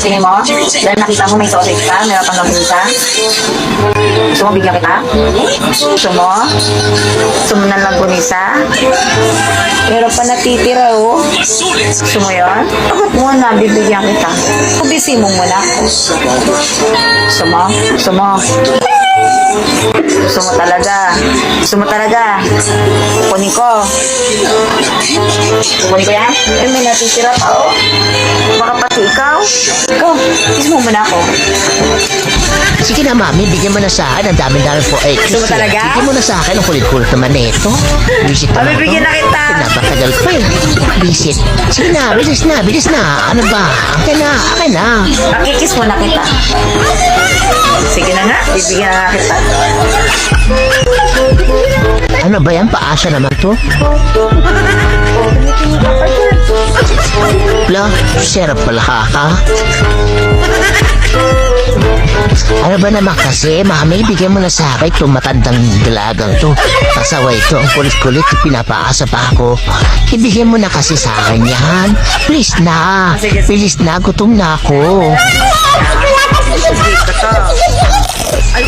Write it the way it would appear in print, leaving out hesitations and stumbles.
Tingin mo? Dahil nakita mo may sausage ka, meron pang longganisa. Gusto mo bigyan kita? Gusto mo? Gusto mo ng longganisa? Meron pa natitira, oh. Gusto mo yun? Bakit mo na, bibigyan kita. Kubisi mo muna. Gusto mo? Gusto mo? Gusto mo talaga. Gusto mo talaga. Kukunin ko. Kukunin ko yan? Eh, may natitira pa, oh. Baka pati ikaw. Ikaw, kiss mo muna ako. Sige na, mami, bigyan mo na sa akin. Ang dami-dami po. Eh, Gusto mo talaga? bigyan mo na sa akin. Ang kulit-kulit naman nito. Visit naman Bibigyan na kita. Napatagal pa eh. Visit. Sige na, bilis na, bilis na. Ano ba? Akin na, akin na. Makikiss mo na kita. Sige na nga, bibigyan na nga kita. Ano ba yan? Paasa naman to? Blah, sarap pala ka. Ano ba naman kasi, mami, bigyan mo na sa akin itong matandang dalagang to. Kasaway ito, ang kulit-kulit, pinapaasa pa ako. Ibigyan mo na kasi sa akin yan. Please na. Please na, gutom na ako. Sige, ito. Ay,